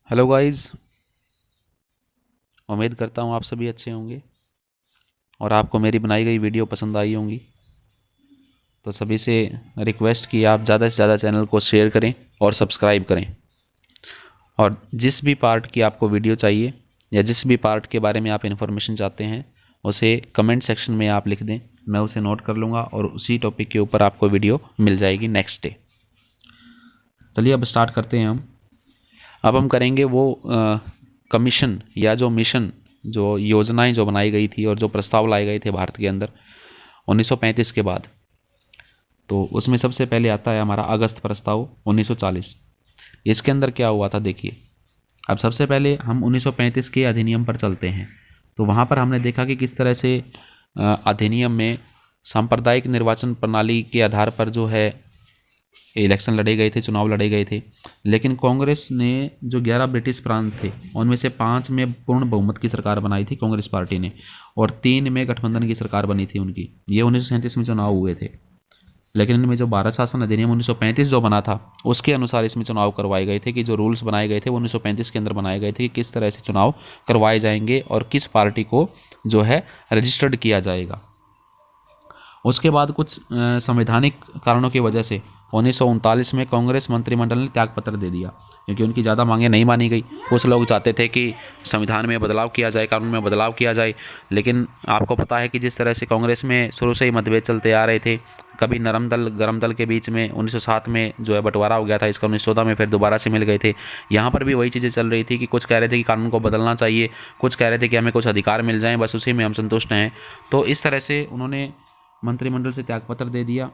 Hello guys. उम्मीद करता हूँ आप सभी अच्छे होंगे और आपको मेरी बनाई गई वीडियो पसंद आई होंगी। तो सभी से रिक्वेस्ट कि आप ज़्यादा से ज़्यादा चैनल को शेयर करें और सब्सक्राइब करें। और जिस भी पार्ट की आपको वीडियो चाहिए या जिस भी पार्ट के बारे में आप इन्फॉर्मेशन चाहते हैं उसे कमेंट सेक्शन में आप लिख दें, मैं उसे नोट कर लूँगा और उसी टॉपिक के ऊपर आपको वीडियो मिल जाएगी नेक्स्ट डे। चलिए अब स्टार्ट करते हैं हम। अब हम करेंगे वो कमीशन या जो मिशन, जो योजनाएं जो बनाई गई थी और जो प्रस्ताव लाए गए थे भारत के अंदर 1935 के बाद। तो उसमें सबसे पहले आता है हमारा अगस्त प्रस्ताव 1940। इसके अंदर क्या हुआ था देखिए। अब सबसे पहले हम 1935 के अधिनियम पर चलते हैं। तो वहाँ पर हमने देखा कि किस तरह से अधिनियम में सांप्रदायिक निर्वाचन प्रणाली के आधार पर जो है इलेक्शन लड़े गए थे, चुनाव लड़े गए थे। लेकिन कांग्रेस ने जो 11 ब्रिटिश प्रांत थे उनमें से 5 में पूर्ण बहुमत की सरकार बनाई थी कांग्रेस पार्टी ने, और 3 में गठबंधन की सरकार बनी थी उनकी। ये 1937 में चुनाव हुए थे। लेकिन इनमें जो भारत शासन अधिनियम 1935 जो बना था उसके अनुसार इसमें चुनाव करवाए गए थे, कि जो रूल्स बनाए गए थे वो 1935 के अंदर बनाए गए थे कि किस तरह से चुनाव करवाए जाएंगे और किस पार्टी को जो है रजिस्टर्ड किया जाएगा। उसके बाद कुछ संवैधानिक कारणों की वजह से 1939 में कांग्रेस मंत्रिमंडल ने त्यागपत्र दे दिया, क्योंकि उनकी ज़्यादा मांगें नहीं मानी गई। कुछ लोग चाहते थे कि संविधान में बदलाव किया जाए, कानून में बदलाव किया जाए। लेकिन आपको पता है कि जिस तरह से कांग्रेस में शुरू से ही मतभेद चलते आ रहे थे, कभी नरम दल गरम दल के बीच में 1907 में जो है बंटवारा हो गया था इसका, 1914 में फिर दोबारा से मिल गए थे। यहाँ पर भी वही चीज़ें चल रही थी कि कुछ कह रहे थे कि कानून को बदलना चाहिए, कुछ कह रहे थे कि हमें कुछ अधिकार मिल जाएं, बस उसी में हम संतुष्ट हैं। तो इस तरह से उन्होंने मंत्रिमंडल से त्यागपत्र दे दिया।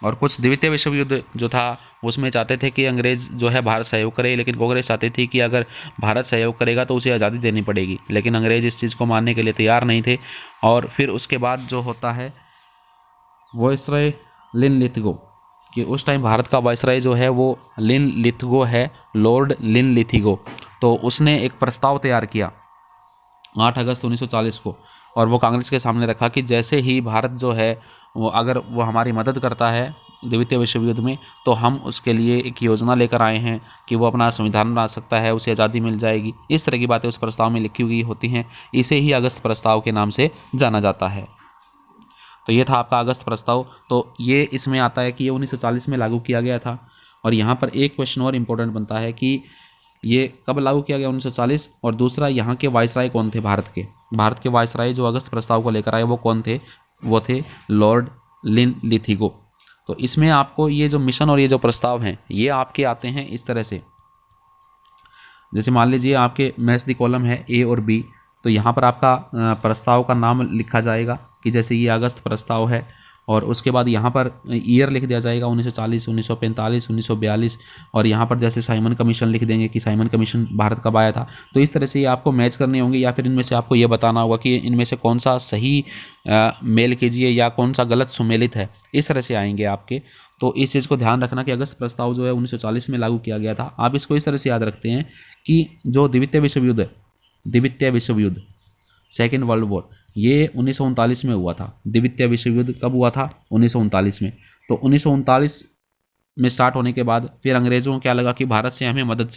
और कुछ द्वितीय विश्व युद्ध जो था उसमें चाहते थे कि अंग्रेज़ जो है भारत सहयोग करे, लेकिन कांग्रेस चाहती थी कि अगर भारत सहयोग करेगा तो उसे आज़ादी देनी पड़ेगी। लेकिन अंग्रेज़ इस चीज़ को मानने के लिए तैयार नहीं थे। और फिर उसके बाद जो होता है वायसराय लिनलिथगो, कि उस टाइम भारत का वायसराय जो है वो लिनलिथगो है, लॉर्ड लिनलिथगो। तो उसने एक प्रस्ताव तैयार किया 8 अगस्त 1940 को, और वो कांग्रेस के सामने रखा कि जैसे ही भारत जो है वो अगर वो हमारी मदद करता है द्वितीय विश्व युद्ध में, तो हम उसके लिए एक योजना लेकर आए हैं कि वो अपना संविधान बना सकता है, उसे आज़ादी मिल जाएगी। इस तरह की बातें उस प्रस्ताव में लिखी हुई होती हैं। इसे ही अगस्त प्रस्ताव के नाम से जाना जाता है। तो ये था आपका अगस्त प्रस्ताव। तो ये इसमें आता है कि ये 1940 में लागू किया गया था। और यहाँ पर एक क्वेश्चन और इम्पोर्टेंट बनता है कि ये कब लागू किया गया 1940, और दूसरा यहाँ के वायसराय कौन थे भारत के वायसराय जो अगस्त प्रस्ताव को लेकर आए वो कौन थे? वो थे लॉर्ड लिनलिथगो। तो इसमें आपको ये जो मिशन और ये जो प्रस्ताव हैं ये आपके आते हैं इस तरह से। जैसे मान लीजिए आपके मैच दी कॉलम है ए और बी, तो यहाँ पर आपका प्रस्ताव का नाम लिखा जाएगा कि जैसे ये अगस्त प्रस्ताव है, और उसके बाद यहाँ पर ईयर लिख दिया जाएगा 1940, 1945, 1942, और यहाँ पर जैसे साइमन कमीशन लिख देंगे कि साइमन कमीशन भारत कब आया था। तो इस तरह से ये आपको मैच करने होंगे, या फिर इनमें से आपको ये बताना होगा कि इनमें से कौन सा सही मेल कीजिए या कौन सा गलत सुमेलित है। इस तरह से आएंगे आपके। तो इस चीज़ को ध्यान रखना कि अगस्त प्रस्ताव जो है 1940 में लागू किया गया था। आप इसको इस तरह से याद रखते हैं कि जो द्वितीय विश्व युद्ध सेकेंड वर्ल्ड वॉर, ये 1939 में हुआ था। द्वितीय विश्व युद्ध कब हुआ था? 1939 में। तो 1939 में स्टार्ट होने के बाद फिर अंग्रेज़ों को क्या लगा कि भारत से हमें मदद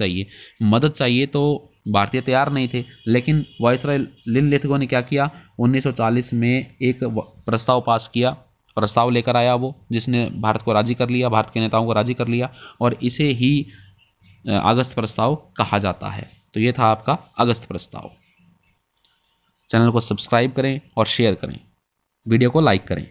चाहिए। तो भारतीय तैयार नहीं थे, लेकिन वायसराय लिनलिथगो ने क्या किया, 1940 में एक प्रस्ताव पास किया, प्रस्ताव लेकर आया वो, जिसने भारत को राज़ी कर लिया, भारत के नेताओं को राज़ी कर लिया, और इसे ही अगस्त प्रस्ताव कहा जाता है। तो ये था आपका अगस्त प्रस्ताव। चैनल को सब्सक्राइब करें और शेयर करें, वीडियो को लाइक करें।